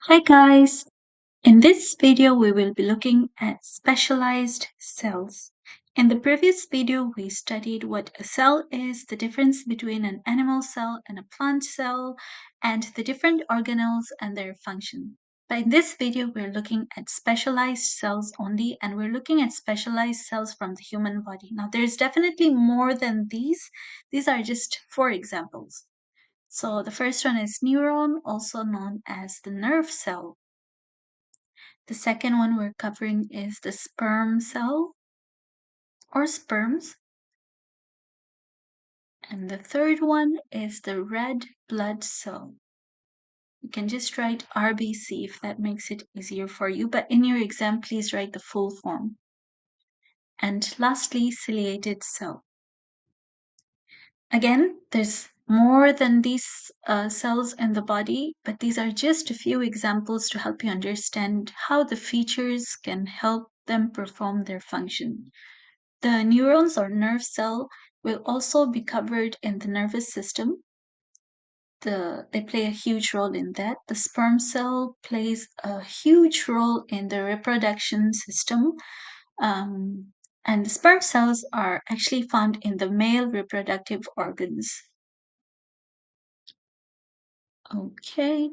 Hi guys! In this video we will be looking at specialized cells. In the previous video we studied what a cell is, the difference between an animal cell and a plant cell, and the different organelles and their function. But in this video we're looking at specialized cells only, and we're looking at specialized cells from the human body. Now there's definitely more than these. These are just 4 examples. So the first one is neuron, also known as the nerve cell. The second one we're covering is the sperm cell or sperms. And the third one is the red blood cell. You can just write RBC if that makes it easier for you, but in your exam, please write the full form. And lastly, ciliated cell. Again, there's more than these cells in the body, but these are just a few examples to help you understand how the features can help them perform their function. The neurons or nerve cell will also be covered in the nervous system. They play a huge role in that. The sperm cell plays a huge role in the reproduction system. And the sperm cells are actually found in the male reproductive organs. Okay.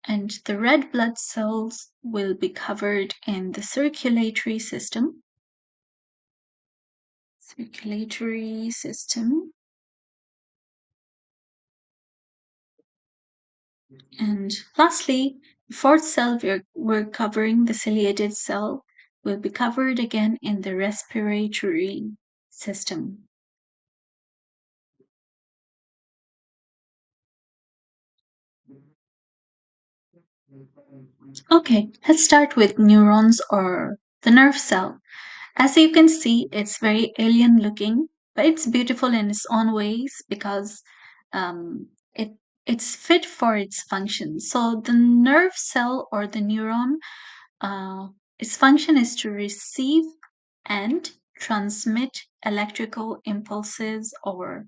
And the red blood cells will be covered in the circulatory system. Circulatory system. And lastly, the fourth cell we're covering, the ciliated cell, will be covered again in the respiratory system. Okay, let's start with neurons or the nerve cell. As you can see, it's very alien looking, but it's beautiful in its own ways because um, it it's fit for its function. So the nerve cell or the neuron, its function is to receive and transmit electrical impulses or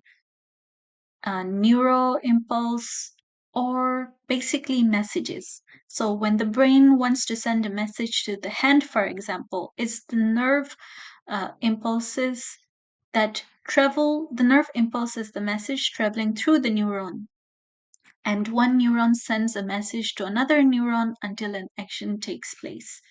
neuro impulse or basically messages. So when the brain wants to send a message to the hand, for example, it's the nerve impulses that travel, the nerve impulse is the message traveling through the neuron. And one neuron sends a message to another neuron until an action takes place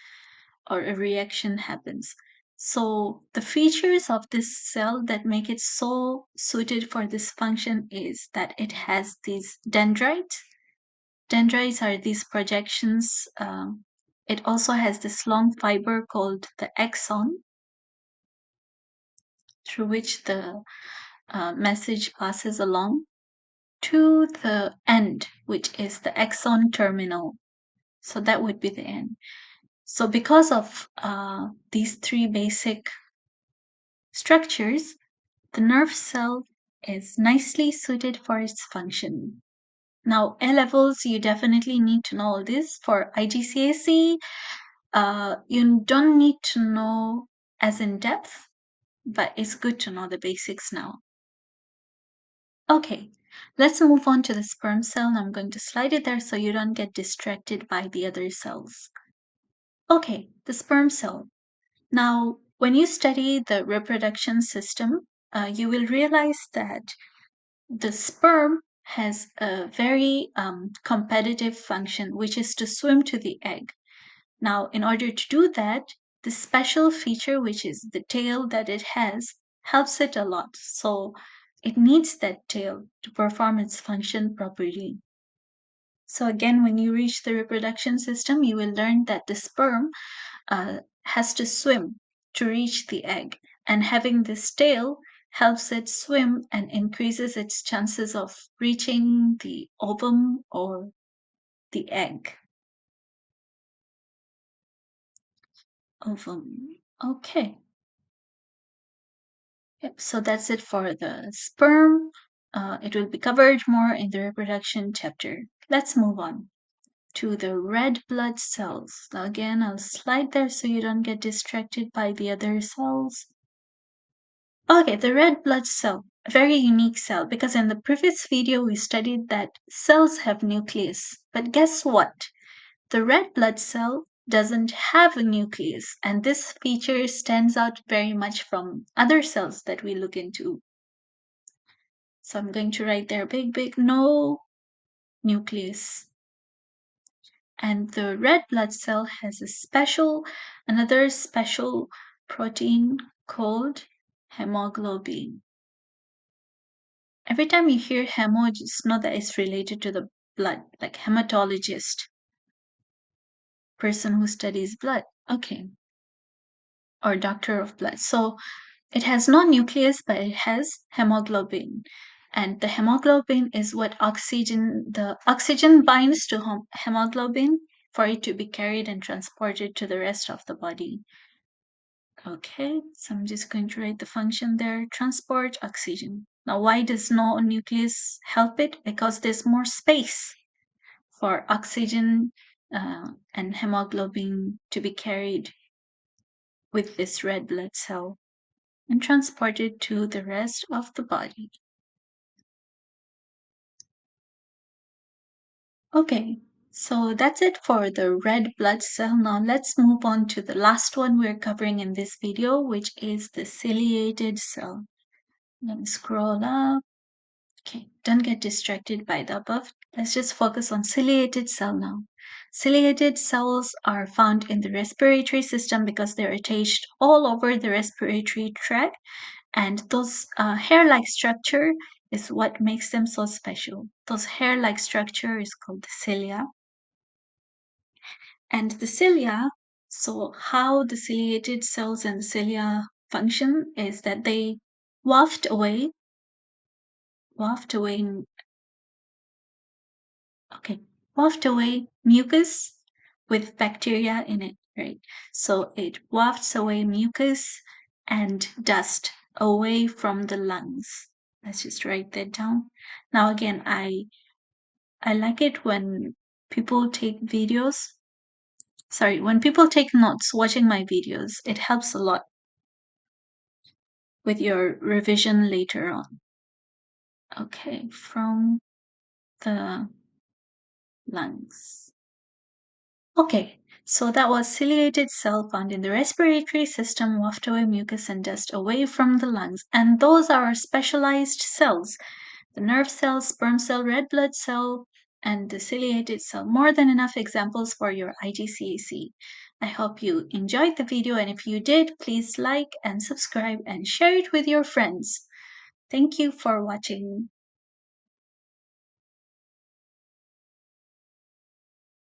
or a reaction happens. So the features of this cell that make it so suited for this function is that it has these dendrites. Dendrites are these projections. It also has this long fiber called the axon, through which the message passes along to the end, which is the axon terminal. So that would be the end. So because of these three basic structures, the nerve cell is nicely suited for its function. Now, A levels, you definitely need to know all this. For IGCSE, you don't need to know as in depth, but it's good to know the basics now. Okay, let's move on to the sperm cell. And I'm going to slide it there so you don't get distracted by the other cells. Okay, the sperm cell. Now, when you study the reproduction system, you will realize that the sperm has a very competitive function, which is to swim to the egg. Now, in order to do that, the special feature, which is the tail that it has, helps it a lot. So it needs that tail to perform its function properly. So again, when you reach the reproduction system, you will learn that the sperm has to swim to reach the egg. And having this tail helps it swim and increases its chances of reaching the ovum or the egg. Ovum. Okay. Yep. So that's it for the sperm. It will be covered more in the reproduction chapter. Let's move on to the red blood cells. Now again, I'll slide there so you don't get distracted by the other cells. Okay, the red blood cell, a very unique cell because in the previous video we studied that cells have nucleus. But guess what? The red blood cell doesn't have a nucleus, and this feature stands out very much from other cells that we look into. So I'm going to write there big, big, no nucleus. And the red blood cell has another special protein called hemoglobin. Every time you hear hemo, just know that it's related to the blood, like hematologist, person who studies blood. Okay. Or doctor of blood. So it has no nucleus, but it has hemoglobin. And the hemoglobin is the oxygen binds to hemoglobin for it to be carried and transported to the rest of the body. Okay, so I'm just going to write the function there, transport oxygen. Now, why does no nucleus help it? Because there's more space for oxygen and hemoglobin to be carried with this red blood cell and transported to the rest of the body. Okay, so that's it for the red blood cell. Now let's move on to the last one we're covering in this video, which is the ciliated cell. Let me scroll up. Okay, don't get distracted by the above. Let's just focus on ciliated cell now. Ciliated cells are found in the respiratory system because they're attached all over the respiratory tract, and those hair-like structure is what makes them so special. Those hair-like structure is called the cilia. And the cilia, so how the ciliated cells and the cilia function is that they waft away, waft away Okay, waft away mucus with bacteria in it, right? So it wafts away mucus and dust away from the lungs. Let's just write that down. Now again, I like it when people take when people take notes watching my videos. It helps a lot with your revision later on. Okay, from the lungs. Okay, so that was ciliated cell found in the respiratory system, waft away mucus and dust away from the lungs. And those are our specialized cells, the nerve cell, sperm cell, red blood cell, and the ciliated cell. More than enough examples for your IGCSE. I hope you enjoyed the video, and if you did, please like and subscribe and share it with your friends. Thank you for watching.